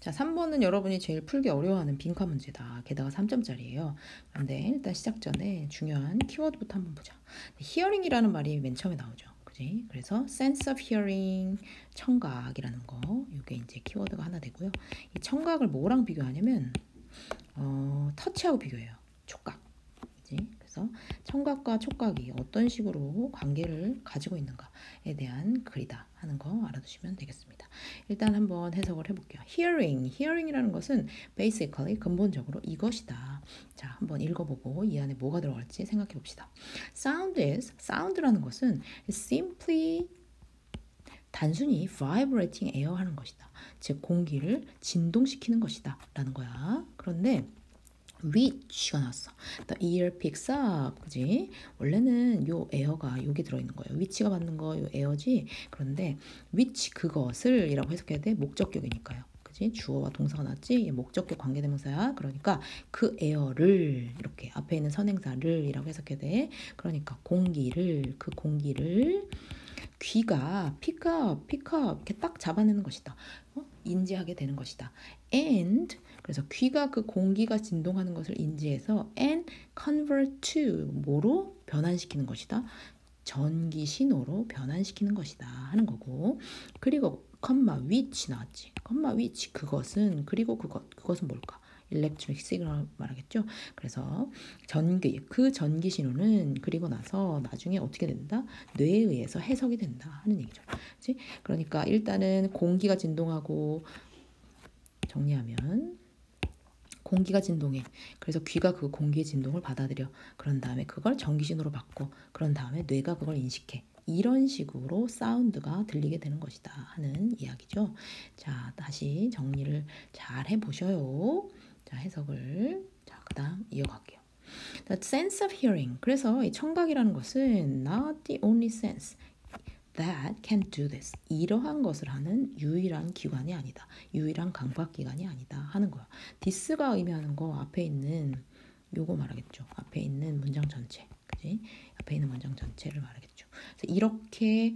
자, 3번은 여러분이 제일 풀기 어려워하는 빈칸 문제다. 게다가 3점짜리예요. 그런데 일단 시작 전에 중요한 키워드부터 한번 보자. hearing이라는 말이 맨 처음에 나오죠. 그지? 그래서 sense of hearing, 청각이라는 거. 이게 이제 키워드가 하나 되고요. 이 청각을 뭐랑 비교하냐면 터치하고 비교해요. 촉각. 그지? 그래서 청각과 촉각이 어떤 식으로 관계를 가지고 있는가에 대한 글이다 하는 거 알아두시면 되겠습니다. 일단 한번 해석을 해볼게요. hearing이라는 것은 basically 근본적으로 이것이다. 자, 한번 읽어보고 이 안에 뭐가 들어갈지 생각해 봅시다. sound라는 것은 simply 단순히 vibrating air 하는 것이다. 즉 공기를 진동시키는 것이다 라는 거야. 그런데 which가 나왔어. The ear picks up. 그지? 원래는 요 에어가 여기 들어있는 거예요. which가 맞는 거 요 에어지. 그런데 which 그것을 이라고 해석해야 돼. 목적격이니까요. 그지? 주어와 동사가 나왔지? 목적격 관계대명사야. 그러니까 그 에어를 이렇게 앞에 있는 선행사를 이라고 해석해야 돼. 그러니까 공기를 그 공기를 귀가 pick up 이렇게 딱 잡아내는 것이다. 인지하게 되는 것이다. And 그래서 귀가 그 공기가 진동하는 것을 인지해서 and convert to 뭐로 변환시키는 것이다. 전기 신호로 변환시키는 것이다 하는 거고 그리고 which 나왔지. which 그것은 그리고 그것은 뭘까? 일렉트릭 시그널 말하겠죠. 그래서 그 전기 신호는 그리고 나서 나중에 어떻게 된다? 뇌에 의해서 해석이 된다 하는 얘기죠. 그치? 그러니까 일단은 공기가 진동하고 정리하면 공기가 진동해. 그래서 귀가 그 공기의 진동을 받아들여. 그런 다음에 그걸 전기 신호로 바꿔. 그런 다음에 뇌가 그걸 인식해. 이런 식으로 사운드가 들리게 되는 것이다 하는 이야기죠. 자, 다시 정리를 잘 해보셔요. 자, 해석을 그다음 이어갈게요. The sense of hearing. 그래서 이 청각이라는 것은 not the only sense that can do this. 이러한 것을 하는 유일한 기관이 아니다. 유일한 감각기관이 아니다 하는 거야. this가 의미하는 거 앞에 있는 요거 말하겠죠. 앞에 있는 문장 전체. 그지? 앞에 있는 문장 전체를 말하겠죠. 그래서 이렇게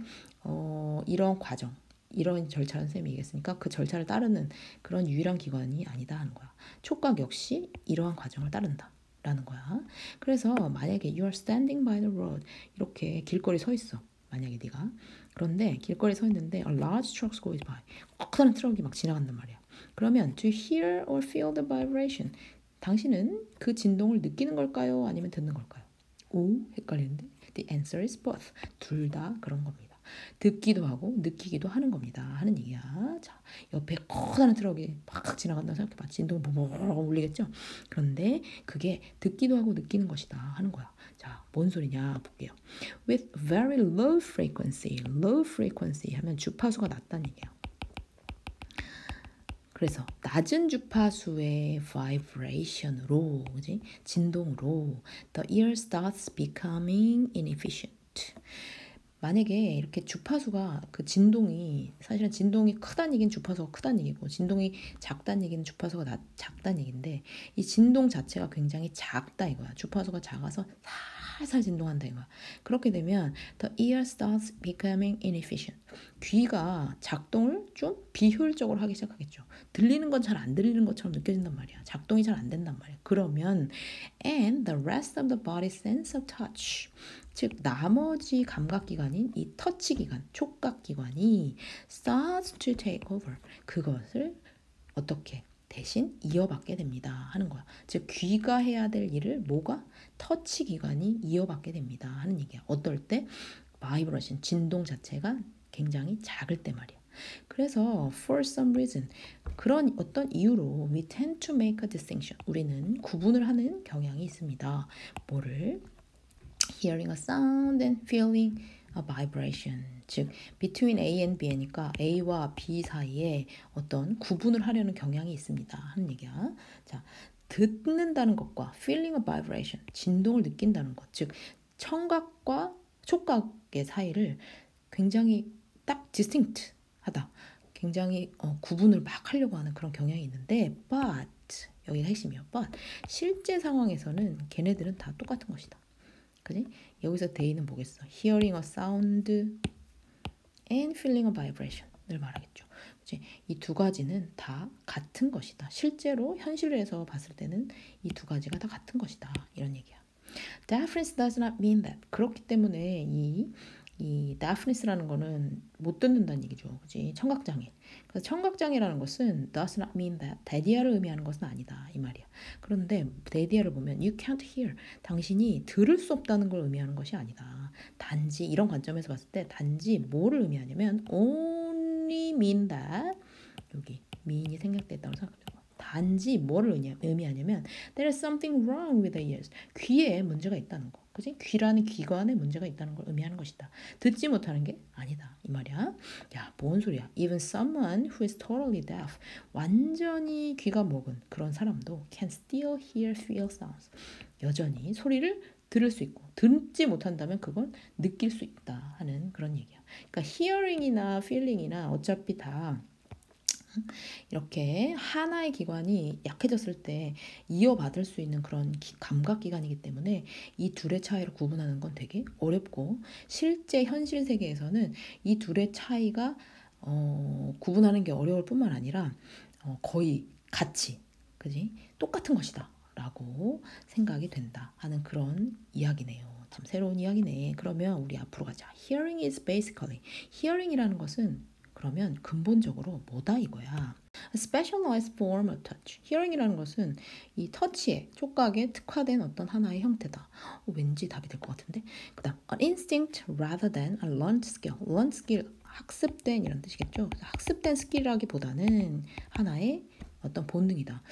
이런 과정 이런 절차를 쌤이 얘기했으니까 그 절차를 따르는 그런 유일한 기관이 아니다 하는 거야. 촉각 역시 이러한 과정을 따른다. 라는 거야. 그래서 만약에 you are standing by the road 이렇게 길거리 서 있어. 만약에 네가 그런데 길거리 서 있는데 a large truck goes by 커다란 트럭이 막 지나간단 말이야. 그러면 to hear or feel the vibration 당신은 그 진동을 느끼는 걸까요? 아니면 듣는 걸까요? 오, 헷갈리는데 the answer is both. 둘 다 그런 겁니다. 듣기도 하고 느끼기도 하는 겁니다 하는 얘기야. 자, 옆에 커다란 트럭이 막 지나간다고 생각해봐. 진동이 보고 울리겠죠. 그런데 그게 듣기도 하고 느끼는 것이다 하는 거야. 자, 뭔 소리냐 볼게요. With very low frequency 하면 주파수가 낮다는 얘기야. 그래서 낮은 주파수의 vibration으로, 그지? 진동으로 the ear starts becoming inefficient. 만약에 이렇게 주파수가 그 진동이 사실은 진동이 크다는 얘기는 주파수가 크다는 얘기고 진동이 작다는 얘기는 주파수가 작다는 얘기인데 이 진동 자체가 굉장히 작다 이거야. 주파수가 작아서 살살 진동한다 이거야. 그렇게 되면 the ear starts becoming inefficient. 귀가 작동을 좀 비효율적으로 하기 시작하겠죠. 들리는 건 잘 안 들리는 것처럼 느껴진단 말이야. 작동이 잘 안 된단 말이야. 그러면 and the rest of the body sense of touch. 즉 나머지 감각기관인 이 터치기관, 촉각기관이 starts to take over. 그것을 어떻게 대신 이어받게 됩니다 하는 거야. 즉 귀가 해야 될 일을 뭐가? 터치기관이 이어받게 됩니다 하는 얘기야. 어떨 때? 바이브레이션, 진동 자체가 굉장히 작을 때 말이야. 그래서 for some reason 그런 어떤 이유로 we tend to make a distinction. 우리는 구분을 하는 경향이 있습니다. 뭐를? hearing a sound and feeling a vibration. 즉 between A and B니까 A와 B 사이에 어떤 구분을 하려는 경향이 있습니다 하는 얘기야. 자, 듣는다는 것과 feeling a vibration, 진동을 느낀다는 것, 즉 청각과 촉각의 사이를 굉장히 딱 distinct 하다. 굉장히 구분을 막 하려고 하는 그런 경향이 있는데 but 여기가 핵심이에요. but 실제 상황에서는 걔네들은 다 똑같은 것이다. 그지? 여기서 데이는 뭐겠어? hearing a sound and feeling a vibration을 말하겠죠. 그치? 이 두 가지는 다 같은 것이다. 실제로 현실에서 봤을 때는 이 두 가지가 다 같은 것이다. 이런 얘기야. Deafness does not mean that. 그렇기 때문에 이 deafness라는 거는 못 듣는다는 얘기죠. 그지? 청각장애. 그래서 청각장애라는 것은 does not mean that. 대디아를 의미하는 것은 아니다. 이 말이야. 그런데 대디아를 보면 you can't hear. 당신이 들을 수 없다는 걸 의미하는 것이 아니다. 단지 이런 관점에서 봤을 때 단지 뭐를 의미하냐면 only mean that. 여기 mean이 생략됐다고 생각합니다. 단지 뭐를 의미하냐면 there is something wrong with the ears. 귀에 문제가 있다는 거. 그지? 귀라는 기관에 문제가 있다는 걸 의미하는 것이다. 듣지 못하는 게 아니다. 이 말이야. 야, 뭔 소리야? Even someone who is totally deaf. 완전히 귀가 먹은 그런 사람도 can still hear, feel sounds. 여전히 소리를 들을 수 있고 듣지 못한다면 그건 느낄 수 있다 하는 그런 얘기야. 그러니까 hearing이나 feeling이나 어차피 다 이렇게 하나의 기관이 약해졌을 때 이어받을 수 있는 그런 감각기관이기 때문에 이 둘의 차이를 구분하는 건 되게 어렵고 실제 현실 세계에서는 이 둘의 차이가 구분하는 게 어려울 뿐만 아니라 거의 같이 그지? 똑같은 것이다 라고 생각이 된다 하는 그런 이야기네요. 참 새로운 이야기네. 그러면 우리 앞으로 가자. Hearing is basically hearing이라는 것은 그러면 근본적으로 뭐다 이거야. A specialized form of touch. hearing이라는 것은 이 터치에 촉각에 특화된 어떤 하나의 형태다. 왠지 답이 될 것 같은데. 그다음 an instinct rather than a learned skill. learned skill 학습된 이런 뜻이겠죠. 학습된 스킬이라기보다는 하나의 어떤 본능이다.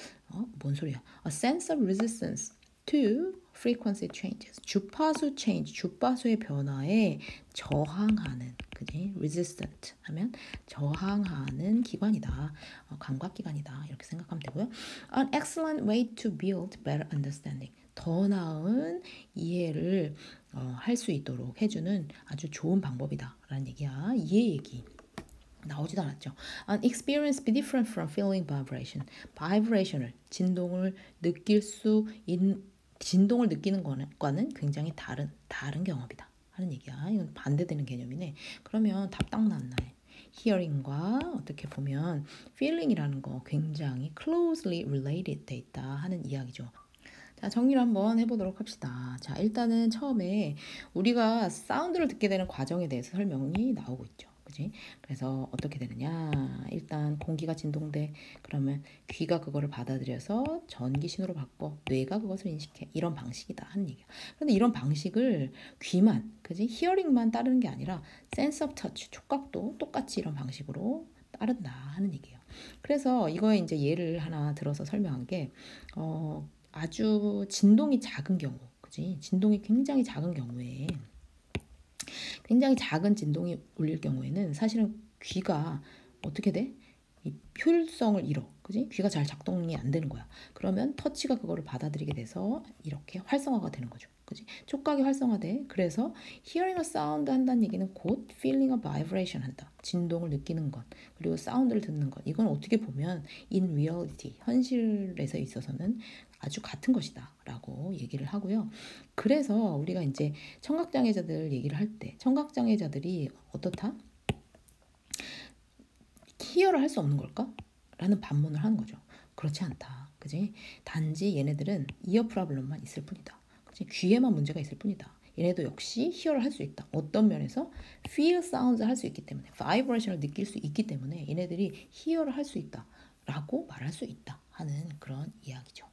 뭔 소리야? A sense of resistance to frequency changes. 주파수 change, 주파수의 변화에 저항하는, 그지? resistant 하면 저항하는 기관이다. 감각기관이다. 이렇게 생각하면 되고요. An excellent way to build better understanding. 더 나은 이해를 할 수 있도록 해주는 아주 좋은 방법이다. 라는 얘기야. 이해 얘기. 나오지도 않았죠. An experience be different from feeling vibration. vibration을, 진동을 진동을 느끼는 거는 굉장히 다른 경험이다 하는 얘기야. 이건 반대되는 개념이네. 그러면 답 딱 났네. hearing과 어떻게 보면 feeling이라는 거 굉장히 closely related 돼 있다 하는 이야기죠. 자, 정리를 한번 해보도록 합시다. 자, 일단은 처음에 우리가 사운드를 듣게 되는 과정에 대해서 설명이 나오고 있죠. 그지? 그래서 어떻게 되느냐. 일단 공기가 진동돼. 그러면 귀가 그거를 받아들여서 전기 신호로 바꿔. 뇌가 그것을 인식해. 이런 방식이다 하는 얘기야. 그런데 이런 방식을 귀만, 그지? 히어링만 따르는 게 아니라 sense of touch, 촉각도 똑같이 이런 방식으로 따른다 하는 얘기예요. 그래서 이거에 이제 예를 하나 들어서 설명한 게 아주 진동이 작은 경우, 그지? 진동이 굉장히 작은 경우에, 굉장히 작은 진동이 울릴 경우에는 사실은 귀가 어떻게 돼? 이 효율성을 잃어, 그지? 귀가 잘 작동이 안 되는 거야. 그러면 터치가 그거를 받아들이게 돼서 이렇게 활성화가 되는 거죠. 그지? 촉각이 활성화돼. 그래서 hearing a sound 한다는 얘기는 곧 feeling a vibration 한다. 진동을 느끼는 것, 그리고 사운드를 듣는 것. 이건 어떻게 보면 in reality, 현실에서 있어서는 아주 같은 것이다 라고 얘기를 하고요. 그래서 우리가 이제 청각장애자들 얘기를 할 때 청각장애자들이 어떻다? 히어를 할 수 없는 걸까? 라는 반문을 하는 거죠. 그렇지 않다. 그지? 단지 얘네들은 이어 프라블럼만 있을 뿐이다. 그지? 귀에만 문제가 있을 뿐이다. 얘네도 역시 히어를 할 수 있다. 어떤 면에서 feel sounds 할 수 있기 때문에 vibration을 느낄 수 있기 때문에 얘네들이 히어를 할 수 있다 라고 말할 수 있다 하는 그런 이야기죠.